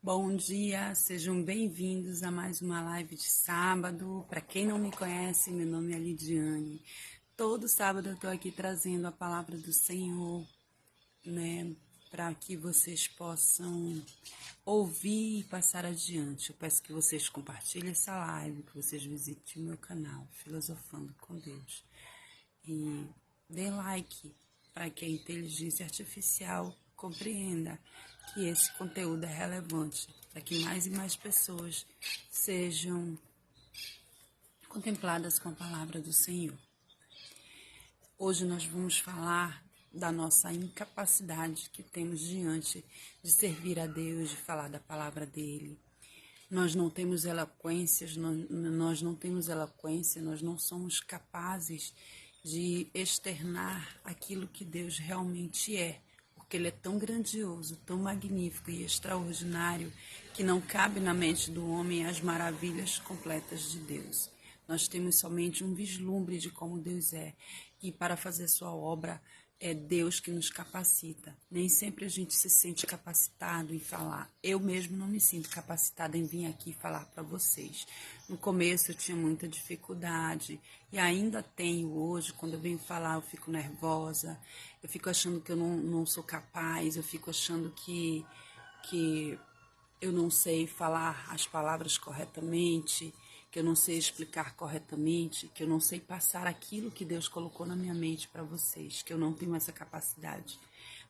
Bom dia, sejam bem-vindos a mais uma live de sábado. Para quem não me conhece, meu nome é Lidiane. Todo sábado eu estou aqui trazendo a palavra do Senhor, né, para que vocês possam ouvir e passar adiante. Eu peço que vocês compartilhem essa live, que vocês visitem o meu canal, Filosofando com Deus. E dê like para que a inteligência artificial compreenda que esse conteúdo é relevante, para que mais e mais pessoas sejam contempladas com a palavra do Senhor. Hoje nós vamos falar da nossa incapacidade que temos diante de servir a Deus, de falar da palavra dele. Nós não temos eloquência, nós não somos capazes de externar aquilo que Deus realmente é, porque Ele é tão grandioso, tão magnífico e extraordinário que não cabe na mente do homem as maravilhas completas de Deus. Nós temos somente um vislumbre de como Deus é, e para fazer sua obra é Deus que nos capacita. Nem sempre a gente se sente capacitado em falar. Eu mesmo não me sinto capacitada em vir aqui falar para vocês. No começo eu tinha muita dificuldade e ainda tenho hoje. Quando eu venho falar eu fico nervosa, eu fico achando que eu não sou capaz, eu fico achando que eu não sei falar as palavras corretamente, que eu não sei explicar corretamente, que eu não sei passar aquilo que Deus colocou na minha mente para vocês, que eu não tenho essa capacidade.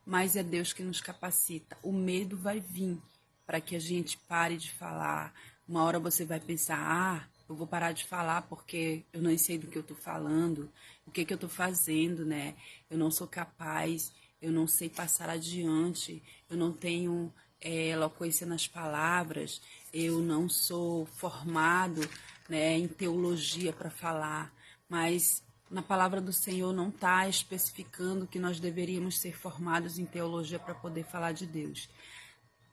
Mas é Deus que nos capacita. O medo vai vir para que a gente pare de falar. Uma hora você vai pensar, eu vou parar de falar porque eu não sei do que eu estou falando, o que eu estou fazendo, né? Eu não sou capaz, eu não sei passar adiante, eu não tenho eloquência nas palavras, eu não sou formado, né, em teologia para falar, mas na palavra do Senhor não está especificando que nós deveríamos ser formados em teologia para poder falar de Deus.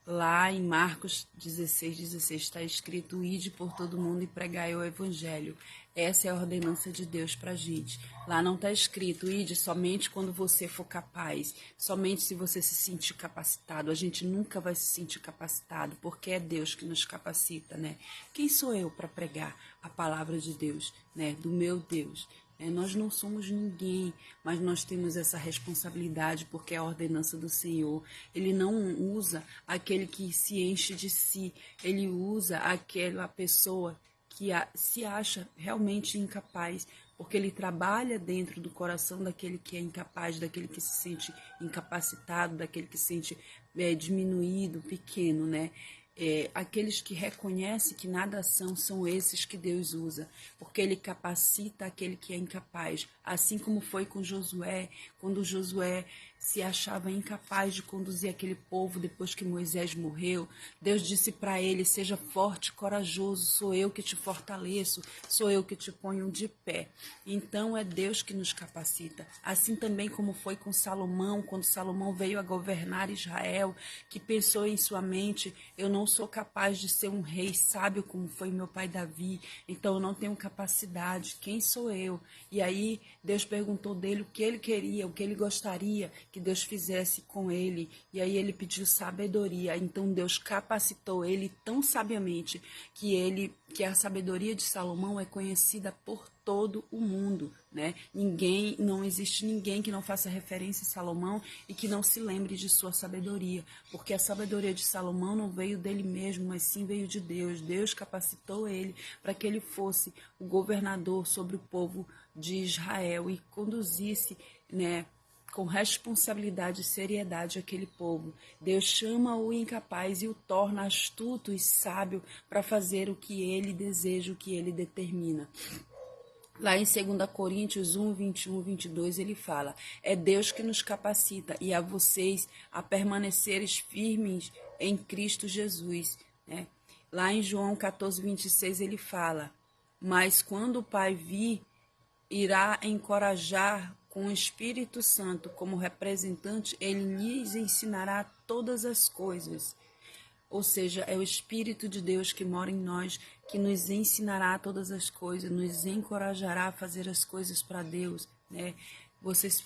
Lá em Marcos 16:16 está escrito: ide por todo mundo e pregai o evangelho. Essa é a ordenança de Deus para a gente. Lá não está escrito: ide somente quando você for capaz, somente se você se sentir capacitado. A gente nunca vai se sentir capacitado, porque é Deus que nos capacita, né? Quem sou eu para pregar a palavra de Deus, né? Do meu Deus. Nós não somos ninguém, mas nós temos essa responsabilidade porque é a ordenança do Senhor. Ele não usa aquele que se enche de si, ele usa aquela pessoa que se acha realmente incapaz, porque ele trabalha dentro do coração daquele que é incapaz, daquele que se sente incapacitado, daquele que se sente diminuído, pequeno, né? Aqueles que reconhecem que nada são esses que Deus usa, porque ele capacita aquele que é incapaz, assim como foi com Josué, quando Josué se achava incapaz de conduzir aquele povo depois que Moisés morreu. Deus disse para ele: seja forte e corajoso, sou eu que te fortaleço, sou eu que te ponho de pé. Então é Deus que nos capacita, assim também como foi com Salomão, quando Salomão veio a governar Israel, que pensou em sua mente: eu não sou capaz de ser um rei sábio como foi meu pai Davi, então eu não tenho capacidade, quem sou eu? E aí Deus perguntou dele o que ele queria, o que ele gostaria que Deus fizesse com ele, e aí ele pediu sabedoria. Então Deus capacitou ele tão sabiamente que a sabedoria de Salomão é conhecida por todo o mundo, né? Não existe ninguém que não faça referência a Salomão e que não se lembre de sua sabedoria, porque a sabedoria de Salomão não veio dele mesmo, mas sim veio de Deus. Deus capacitou ele para que ele fosse o governador sobre o povo de Israel e conduzisse, né, com responsabilidade e seriedade aquele povo. Deus chama o incapaz e o torna astuto e sábio para fazer o que ele deseja, o que ele determina. Lá em 2 Coríntios 1, 21, 22, ele fala: é Deus que nos capacita e a vocês a permaneceres firmes em Cristo Jesus, né? Lá em João 14, 26, ele fala: mas quando o Pai vir, irá encorajar com o Espírito Santo como representante, ele lhes ensinará todas as coisas. Ou seja, é o Espírito de Deus que mora em nós, que nos ensinará todas as coisas, nos encorajará a fazer as coisas para Deus, né? Vocês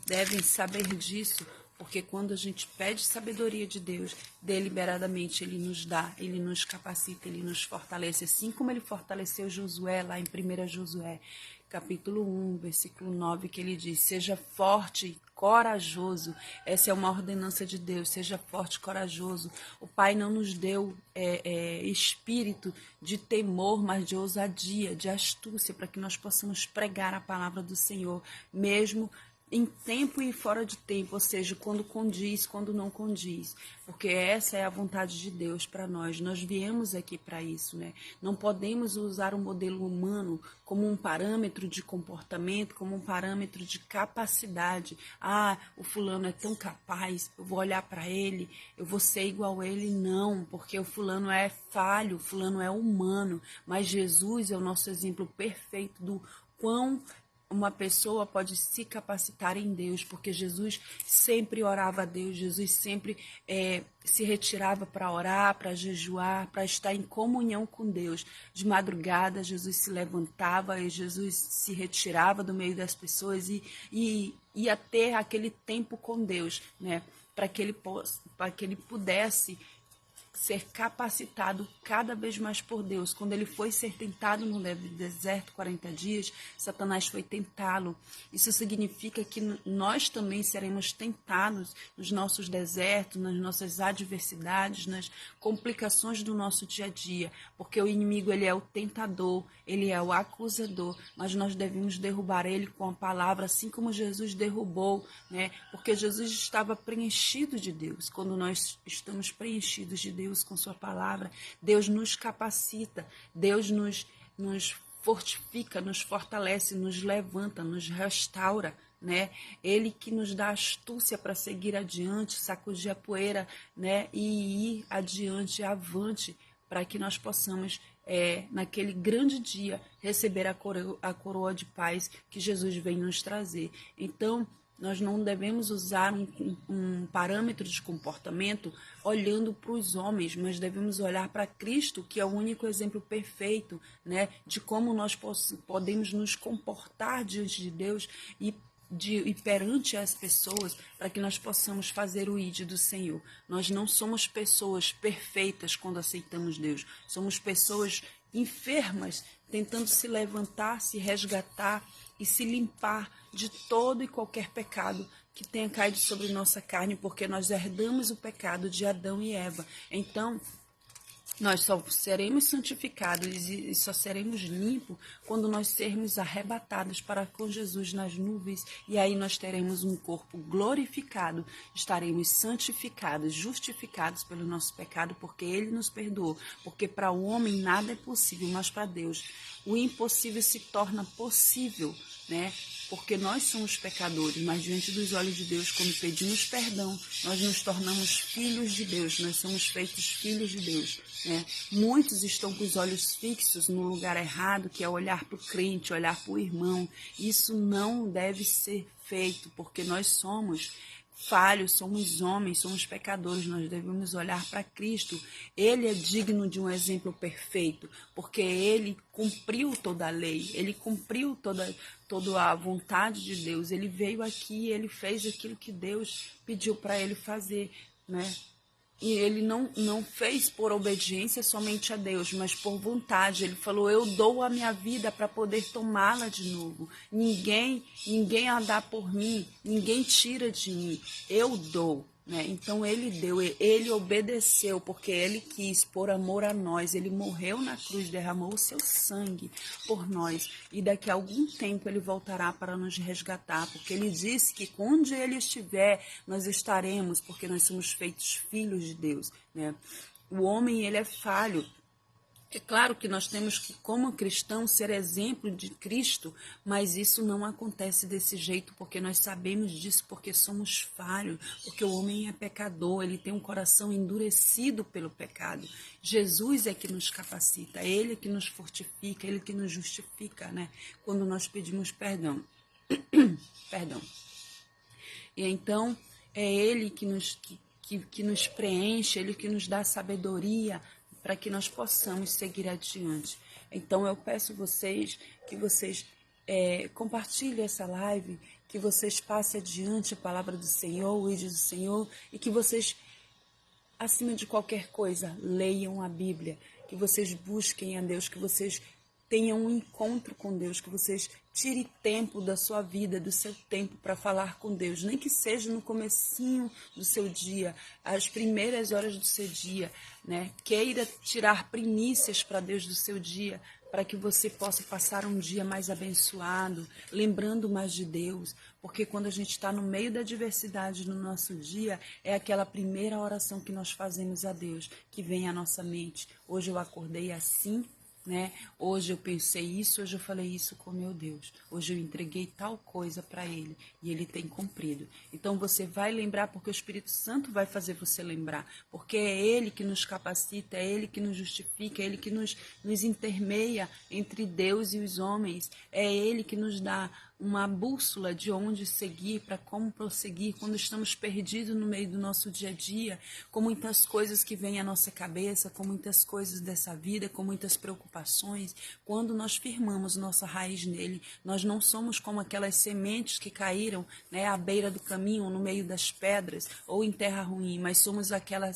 devem saber disso, Porque quando a gente pede sabedoria de Deus, deliberadamente Ele nos dá, Ele nos capacita, Ele nos fortalece. Assim como Ele fortaleceu Josué lá em 1 Josué, capítulo 1, versículo 9, que Ele diz: seja forte e corajoso. Essa é uma ordenança de Deus, seja forte e corajoso. O Pai não nos deu espírito de temor, mas de ousadia, de astúcia, para que nós possamos pregar a palavra do Senhor, mesmo em tempo e fora de tempo, ou seja, quando condiz, quando não condiz, porque essa é a vontade de Deus para nós. Nós viemos aqui para isso, né? Não podemos usar o modelo humano como um parâmetro de comportamento, como um parâmetro de capacidade. Ah, o fulano é tão capaz, eu vou olhar para ele, eu vou ser igual a ele. Não, porque o fulano é falho, o fulano é humano, mas Jesus é o nosso exemplo perfeito do quão uma pessoa pode se capacitar em Deus, porque Jesus sempre orava a Deus, Jesus sempre se retirava para orar, para jejuar, para estar em comunhão com Deus. De madrugada, Jesus se levantava e Jesus se retirava do meio das pessoas e ia ter aquele tempo com Deus, né? Para que ele pudesse ser capacitado cada vez mais por Deus. Quando ele foi ser tentado no deserto 40 dias, Satanás foi tentá-lo. Isso significa que nós também seremos tentados nos nossos desertos, nas nossas adversidades, nas complicações do nosso dia a dia, porque o inimigo, ele é o tentador, ele é o acusador, mas nós devemos derrubar ele com a palavra, assim como Jesus derrubou, né? Porque Jesus estava preenchido de Deus. Quando nós estamos preenchidos de Deus com sua palavra, Deus nos capacita, Deus nos fortifica, nos fortalece, nos levanta, nos restaura, né? Ele que nos dá astúcia para seguir adiante, sacudir a poeira, né? E ir adiante, avante, para que nós possamos, naquele grande dia, receber a coroa de paz que Jesus vem nos trazer. Então, nós não devemos usar um parâmetro de comportamento olhando para os homens, mas devemos olhar para Cristo, que é o único exemplo perfeito, né, de como nós podemos nos comportar diante de Deus e perante as pessoas, para que nós possamos fazer o ID do Senhor. Nós não somos pessoas perfeitas quando aceitamos Deus, somos pessoas enfermas, tentando se levantar, se resgatar e se limpar de todo e qualquer pecado que tenha caído sobre nossa carne, porque nós herdamos o pecado de Adão e Eva. Então, nós só seremos santificados e só seremos limpos quando nós sermos arrebatados para com Jesus nas nuvens, e aí nós teremos um corpo glorificado, estaremos santificados, justificados pelo nosso pecado, porque Ele nos perdoou, porque para o homem nada é possível, mas para Deus o impossível se torna possível, né? Porque nós somos pecadores, mas diante dos olhos de Deus, quando pedimos perdão, nós nos tornamos filhos de Deus, nós somos feitos filhos de Deus, né? Muitos estão com os olhos fixos no lugar errado, que é olhar para o crente, olhar para o irmão. Isso não deve ser feito, porque nós somos falhos, somos homens, somos pecadores, nós devemos olhar para Cristo. Ele é digno de um exemplo perfeito, porque ele cumpriu toda a lei, ele cumpriu toda a vontade de Deus, ele veio aqui, ele fez aquilo que Deus pediu para ele fazer, né? E ele não fez por obediência somente a Deus, mas por vontade. Ele falou, eu dou a minha vida para poder tomá-la de novo. Ninguém a dá por mim, ninguém tira de mim, eu dou. Né? Então ele deu, ele obedeceu, porque ele quis, por amor a nós. Ele morreu na cruz, derramou o seu sangue por nós. E daqui a algum tempo ele voltará para nos resgatar, porque ele disse que onde ele estiver, nós estaremos, porque nós somos feitos filhos de Deus. Né? O homem, ele é falho. É claro que nós temos que, como cristãos, ser exemplo de Cristo, mas isso não acontece desse jeito, porque nós sabemos disso, porque somos falhos, porque o homem é pecador, ele tem um coração endurecido pelo pecado. Jesus é que nos capacita, ele é que nos fortifica, ele que nos justifica, né? Quando nós pedimos perdão. Perdão. E então, é ele que nos preenche, ele que nos dá sabedoria, para que nós possamos seguir adiante. Então, eu peço que vocês compartilhem essa live, que vocês passem adiante a palavra do Senhor, o ídolo do Senhor, e que vocês, acima de qualquer coisa, leiam a Bíblia, que vocês busquem a Deus, que vocês tenham um encontro com Deus, que vocês tirem tempo da sua vida, do seu tempo para falar com Deus, nem que seja no comecinho do seu dia, as primeiras horas do seu dia, né? Queira tirar primícias para Deus do seu dia, para que você possa passar um dia mais abençoado, lembrando mais de Deus, porque quando a gente está no meio da adversidade no nosso dia, é aquela primeira oração que nós fazemos a Deus, que vem à nossa mente. Hoje eu acordei assim, né? Hoje eu pensei isso, hoje eu falei isso com meu Deus. Hoje eu entreguei tal coisa para Ele e Ele tem cumprido. Então você vai lembrar, porque o Espírito Santo vai fazer você lembrar, porque é Ele que nos capacita, é Ele que nos justifica, é Ele que nos intermeia entre Deus e os homens, é Ele que nos dá uma bússola de onde seguir, para como prosseguir quando estamos perdidos no meio do nosso dia a dia, com muitas coisas que vêm à nossa cabeça, com muitas coisas dessa vida, com muitas preocupações. Quando nós firmamos nossa raiz nele, nós não somos como aquelas sementes que caíram, né, à beira do caminho, no meio das pedras, ou em terra ruim, mas somos aquela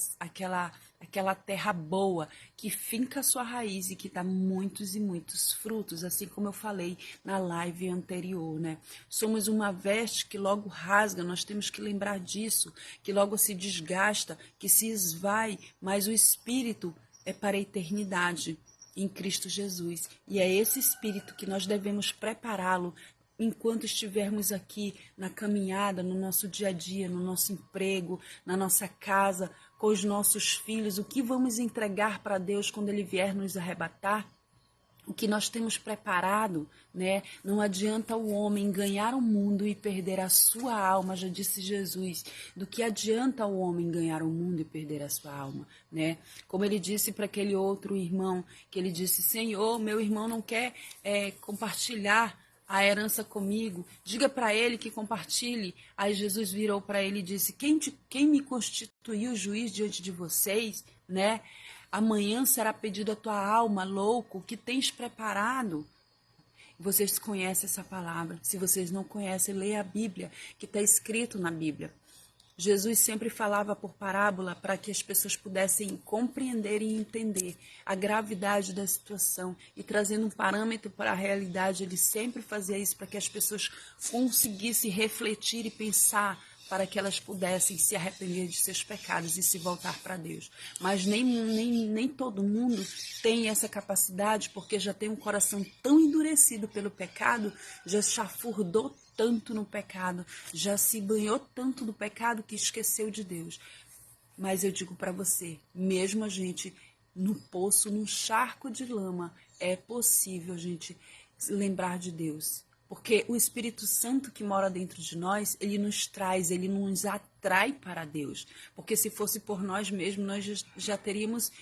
terra boa, que finca a sua raiz e que dá muitos e muitos frutos, assim como eu falei na live anterior, né? Somos uma veste que logo rasga, nós temos que lembrar disso, que logo se desgasta, que se esvai, mas o Espírito é para a eternidade em Cristo Jesus. E é esse Espírito que nós devemos prepará-lo enquanto estivermos aqui na caminhada, no nosso dia a dia, no nosso emprego, na nossa casa, com os nossos filhos, o que vamos entregar para Deus quando Ele vier nos arrebatar? O que nós temos preparado, né? Não adianta o homem ganhar o mundo e perder a sua alma, já disse Jesus. Do que adianta o homem ganhar o mundo e perder a sua alma, né? Como ele disse para aquele outro irmão, que ele disse: Senhor, meu irmão não quer compartilhar a herança comigo, diga para ele que compartilhe. Aí Jesus virou para ele e disse: quem me constituiu juiz diante de vocês, né? Amanhã será pedido a tua alma, louco, o que tens preparado? Vocês conhecem essa palavra. Se vocês não conhecem, leia a Bíblia, que está escrito na Bíblia. Jesus sempre falava por parábola para que as pessoas pudessem compreender e entender a gravidade da situação, e trazendo um parâmetro para a realidade, ele sempre fazia isso para que as pessoas conseguissem refletir e pensar, para que elas pudessem se arrepender de seus pecados e se voltar para Deus. Mas nem todo mundo tem essa capacidade, porque já tem um coração tão endurecido pelo pecado, já chafurdou tanto no pecado, já se banhou tanto no pecado que esqueceu de Deus. Mas eu digo para você, mesmo a gente no poço, num charco de lama, é possível a gente lembrar de Deus. Porque o Espírito Santo que mora dentro de nós, ele nos traz, ele nos atrai para Deus. Porque se fosse por nós mesmos, nós já teríamos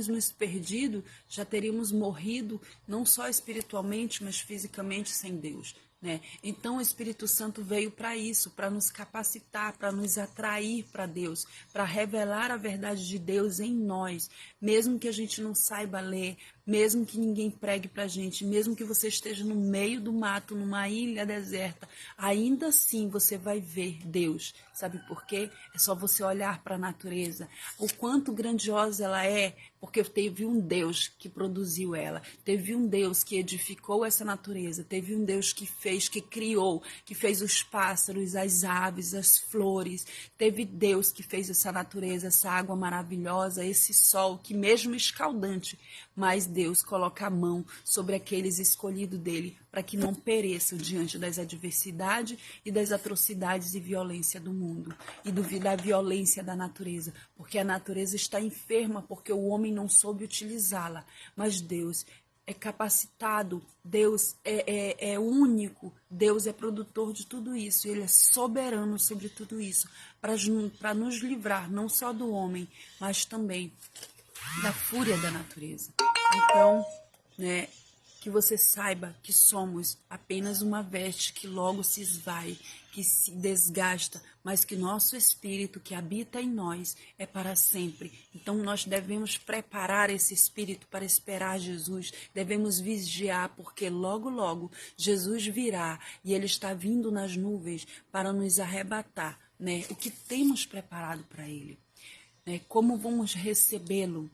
nos perdido, já teríamos morrido, não só espiritualmente, mas fisicamente sem Deus, né? Então o Espírito Santo veio para isso, para nos capacitar, para nos atrair para Deus, para revelar a verdade de Deus em nós, mesmo que a gente não saiba ler, mesmo que ninguém pregue para a gente, mesmo que você esteja no meio do mato, numa ilha deserta, ainda assim você vai ver Deus. Sabe por quê? É só você olhar para a natureza, o quanto grandiosa ela é, porque teve um Deus que produziu ela, teve um Deus que edificou essa natureza, teve um Deus que fez, que criou, que fez os pássaros, as aves, as flores, teve Deus que fez essa natureza, essa água maravilhosa, esse sol que mesmo escaldante, mas Deus coloca a mão sobre aqueles escolhidos dele para que não pereçam diante das adversidades e das atrocidades e violência do mundo e da violência da natureza, porque a natureza está enferma porque o homem não soube utilizá-la, mas Deus é capacitado, Deus é único, Deus é produtor de tudo isso, Ele é soberano sobre tudo isso, para nos livrar não só do homem, mas também da fúria da natureza. Então, né, Que você saiba que somos apenas uma veste que logo se esvai, que se desgasta, mas que nosso espírito que habita em nós é para sempre. Então nós devemos preparar esse espírito para esperar Jesus, devemos vigiar, porque logo, logo Jesus virá e ele está vindo nas nuvens para nos arrebatar, né? O que temos preparado para ele, né? Como vamos recebê-lo?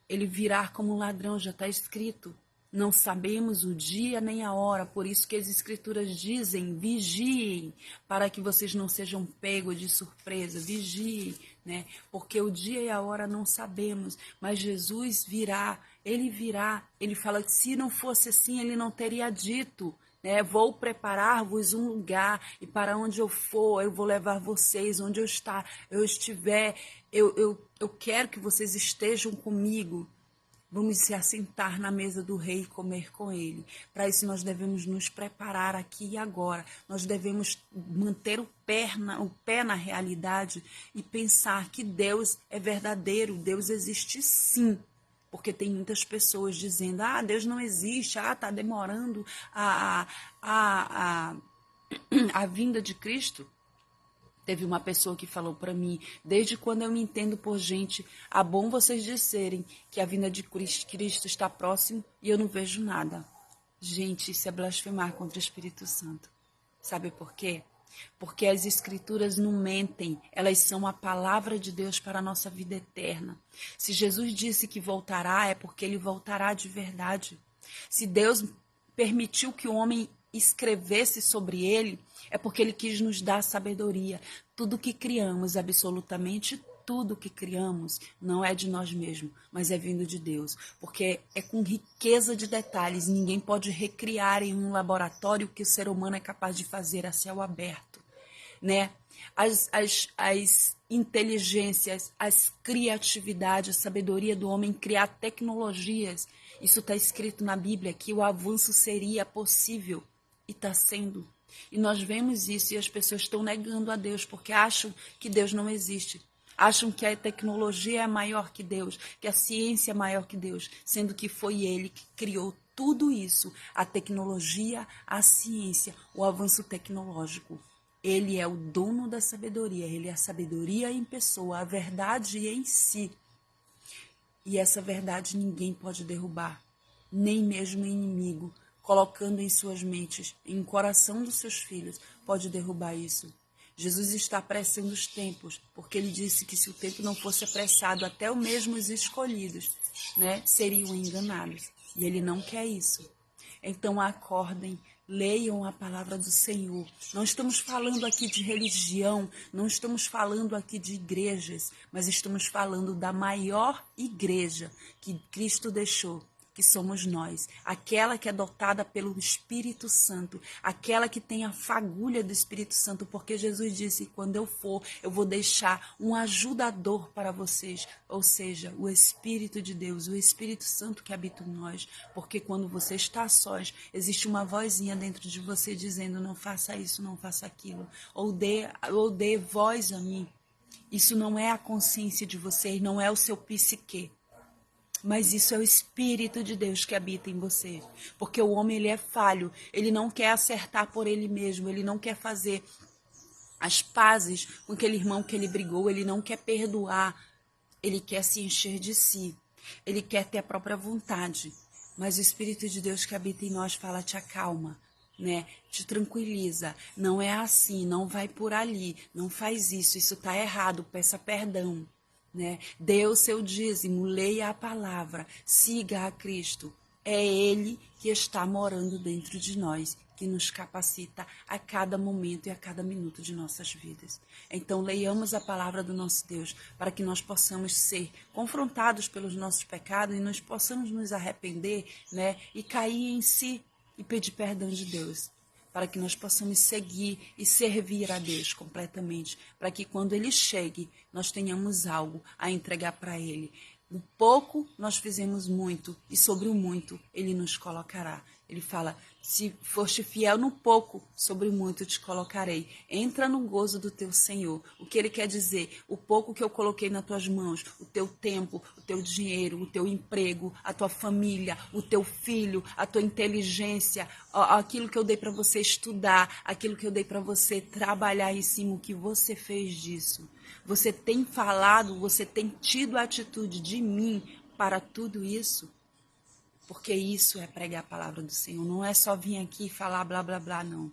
Ele virá como um ladrão, já está escrito. Não sabemos o dia nem a hora, por isso que as escrituras dizem, vigiem, para que vocês não sejam pegos de surpresa, vigiem, né? Porque o dia e a hora não sabemos, mas Jesus virá, ele fala que se não fosse assim, ele não teria dito, né? Vou preparar-vos um lugar, e para onde eu for, eu vou levar vocês, onde eu estiver, eu quero que vocês estejam comigo. Vamos se assentar na mesa do rei e comer com ele. Para isso nós devemos nos preparar aqui e agora. Nós devemos manter o pé na realidade e pensar que Deus é verdadeiro, Deus existe sim. Porque tem muitas pessoas dizendo, Deus não existe, está demorando a vinda de Cristo. Teve uma pessoa que falou para mim, desde quando eu me entendo por gente, é bom vocês disserem que a vinda de Cristo está próximo e eu não vejo nada. Gente, isso é blasfemar contra o Espírito Santo. Sabe por quê? Porque as escrituras não mentem, elas são a palavra de Deus para a nossa vida eterna. Se Jesus disse que voltará, é porque ele voltará de verdade. Se Deus permitiu que o homem escrevesse sobre ele, é porque ele quis nos dar sabedoria. Tudo que criamos, absolutamente tudo que criamos, não é de nós mesmos, mas é vindo de Deus. Porque é com riqueza de detalhes, ninguém pode recriar em um laboratório o que o ser humano é capaz de fazer a céu aberto, né? As inteligências, as criatividades, a sabedoria do homem criar tecnologias, isso está escrito na Bíblia, que o avanço seria possível. E está sendo. E nós vemos isso e as pessoas estão negando a Deus porque acham que Deus não existe. Acham que a tecnologia é maior que Deus, que a ciência é maior que Deus, sendo que foi Ele que criou tudo isso, a tecnologia, a ciência, o avanço tecnológico. Ele é o dono da sabedoria, ele é a sabedoria em pessoa, a verdade em si. E essa verdade ninguém pode derrubar, nem mesmo o inimigo, colocando em suas mentes, em coração dos seus filhos, pode derrubar isso. Jesus está apressando os tempos, porque ele disse que se o tempo não fosse apressado, até os mesmos escolhidos, né, seriam enganados. E ele não quer isso. Então acordem, leiam a palavra do Senhor. Não estamos falando aqui de religião, não estamos falando aqui de igrejas, mas estamos falando da maior igreja que Cristo deixou, que somos nós, aquela que é dotada pelo Espírito Santo, aquela que tem a fagulha do Espírito Santo, porque Jesus disse, quando eu for, eu vou deixar um ajudador para vocês, ou seja, o Espírito de Deus, o Espírito Santo que habita em nós, porque quando você está sós, existe uma vozinha dentro de você dizendo, não faça isso, não faça aquilo, ou dê voz a mim. Isso não é a consciência de vocês, não é o seu psique. Mas isso é o Espírito de Deus que habita em você. Porque o homem, ele é falho. Ele não quer acertar por ele mesmo. Ele não quer fazer as pazes com aquele irmão que ele brigou. Ele não quer perdoar. Ele quer se encher de si. Ele quer ter a própria vontade. Mas o Espírito de Deus que habita em nós fala, te acalma, né? Te tranquiliza. Não é assim, não vai por ali. Não faz isso, isso está errado. Peça perdão. Né? Dê o seu dízimo, leia a palavra, siga a Cristo. É Ele que está morando dentro de nós, que nos capacita a cada momento e a cada minuto de nossas vidas. Então, leiamos a palavra do nosso Deus para que nós possamos ser confrontados pelos nossos pecados e nós possamos nos arrepender, né? E cair em si e pedir perdão de Deus, para que nós possamos seguir e servir a Deus completamente, para que quando Ele chegue, nós tenhamos algo a entregar para Ele. No pouco nós fizemos muito, e sobre o muito ele nos colocará. Ele fala, se foste fiel no pouco, sobre o muito te colocarei. Entra no gozo do teu Senhor. O que ele quer dizer? O pouco que eu coloquei nas tuas mãos, o teu tempo, o teu dinheiro, o teu emprego, a tua família, o teu filho, a tua inteligência, aquilo que eu dei para você estudar, aquilo que eu dei para você trabalhar em cima, o que você fez disso. Você tem falado, você tem tido a atitude de mim para tudo isso? Porque isso é pregar a palavra do Senhor. Não é só vir aqui e falar blá, blá, blá, não.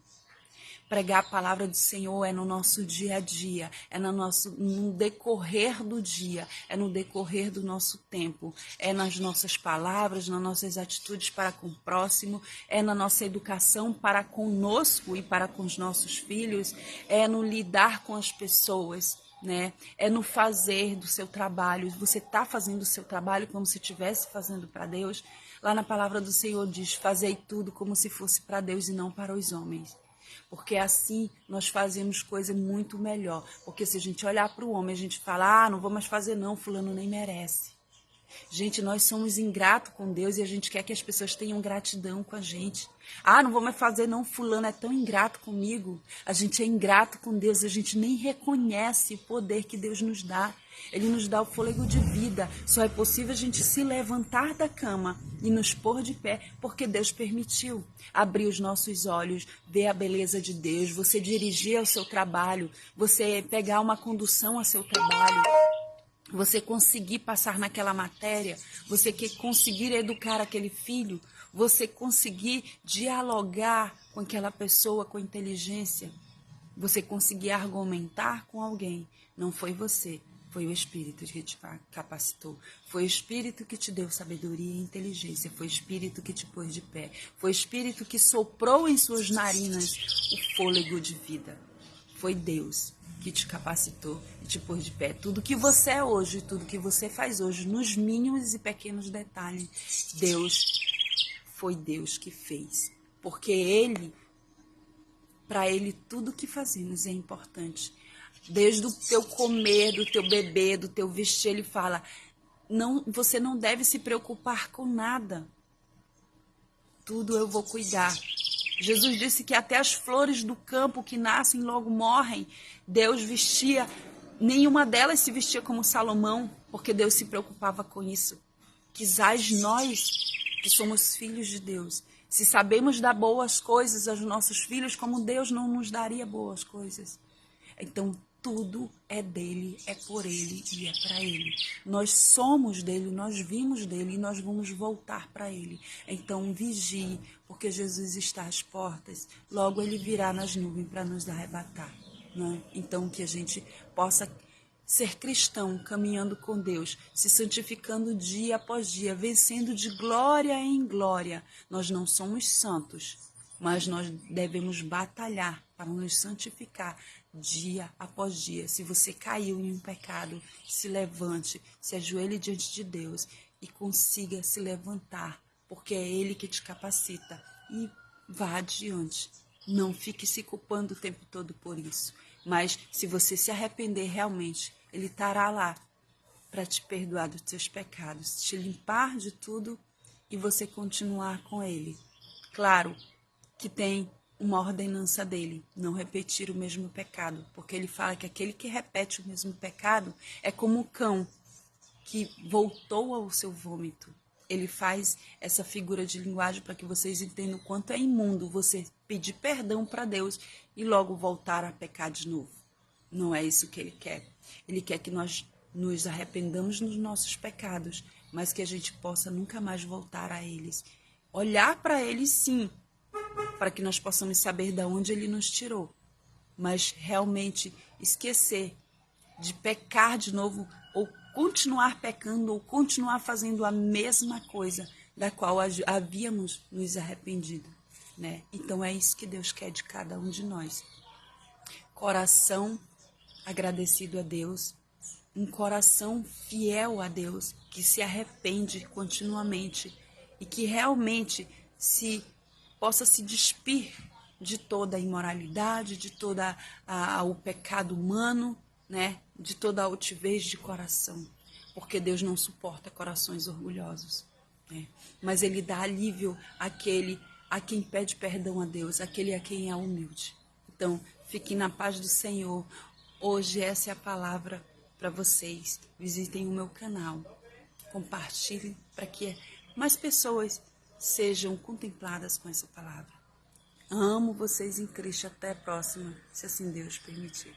Pregar a palavra do Senhor é no nosso dia a dia, é no decorrer do dia, é no decorrer do nosso tempo, é nas nossas palavras, nas nossas atitudes para com o próximo, é na nossa educação para conosco e para com os nossos filhos, é no lidar com as pessoas, né? É no fazer do seu trabalho. Você está fazendo o seu trabalho como se estivesse fazendo para Deus. Lá na palavra do Senhor diz, fazei tudo como se fosse para Deus e não para os homens. Porque assim nós fazemos coisa muito melhor. Porque se a gente olhar para o homem, a gente fala, não vou mais fazer não, fulano nem merece. Gente, nós somos ingratos com Deus e a gente quer que as pessoas tenham gratidão com a gente. Não vou mais fazer não, fulano é tão ingrato comigo. A gente é ingrato com Deus, a gente nem reconhece o poder que Deus nos dá. Ele nos dá o fôlego de vida. Só é possível a gente se levantar da cama e nos pôr de pé, porque Deus permitiu. Abrir os nossos olhos, ver a beleza de Deus, você dirigir ao seu trabalho, você pegar uma condução ao seu trabalho, você conseguir passar naquela matéria, você conseguir educar aquele filho, você conseguir dialogar com aquela pessoa com inteligência, você conseguir argumentar com alguém. Não foi você, foi o Espírito que te capacitou, foi o Espírito que te deu sabedoria e inteligência, foi o Espírito que te pôs de pé, foi o Espírito que soprou em suas narinas o fôlego de vida. Foi Deus que te capacitou e te pôs de pé. Tudo que você é hoje, tudo que você faz hoje, nos mínimos e pequenos detalhes, foi Deus que fez. Porque para Ele, tudo que fazemos é importante. Desde o teu comer, do teu beber, do teu vestir, Ele fala, você não deve se preocupar com nada. Tudo eu vou cuidar. Jesus disse que até as flores do campo que nascem logo morrem. Deus vestia, nenhuma delas se vestia como Salomão, porque Deus se preocupava com isso. Quizás nós, que somos filhos de Deus, se sabemos dar boas coisas aos nossos filhos, como Deus não nos daria boas coisas. Então, tudo é dele, é por ele e é para ele. Nós somos dele, nós vimos dele e nós vamos voltar para ele. Então vigie, porque Jesus está às portas. Logo ele virá nas nuvens para nos arrebatar. Né? Então que a gente possa ser cristão, caminhando com Deus, se santificando dia após dia, vencendo de glória em glória. Nós não somos santos, mas nós devemos batalhar para nos santificar dia após dia. Se você caiu em um pecado, se levante, se ajoelhe diante de Deus e consiga se levantar, porque é Ele que te capacita, e vá adiante. Não fique se culpando o tempo todo por isso, mas se você se arrepender realmente, Ele estará lá para te perdoar dos teus pecados, te limpar de tudo e você continuar com Ele. Claro que tem uma ordenança dele, não repetir o mesmo pecado, porque ele fala que aquele que repete o mesmo pecado é como o cão que voltou ao seu vômito. Ele faz essa figura de linguagem para que vocês entendam o quanto é imundo você pedir perdão para Deus e logo voltar a pecar de novo. Não é isso que ele quer. Ele quer que nós nos arrependamos dos nossos pecados, mas que a gente possa nunca mais voltar a eles. Olhar para eles, sim, para que nós possamos saber de onde ele nos tirou, mas realmente esquecer de pecar de novo, ou continuar pecando, ou continuar fazendo a mesma coisa da qual havíamos nos arrependido, né? Então é isso que Deus quer de cada um de nós. Coração agradecido a Deus, um coração fiel a Deus, que se arrepende continuamente e que realmente possa se despir de toda a imoralidade, de todo o pecado humano, né? De toda a altivez de coração. porque Deus não suporta corações orgulhosos, né? Mas Ele dá alívio àquele a quem pede perdão a Deus, aquele a quem é humilde. Então, fiquem na paz do Senhor. Hoje essa é a palavra para vocês. Visitem o meu canal, compartilhem para que mais pessoas sejam contempladas com essa palavra. Amo vocês em Cristo. Até a próxima, se assim Deus permitir.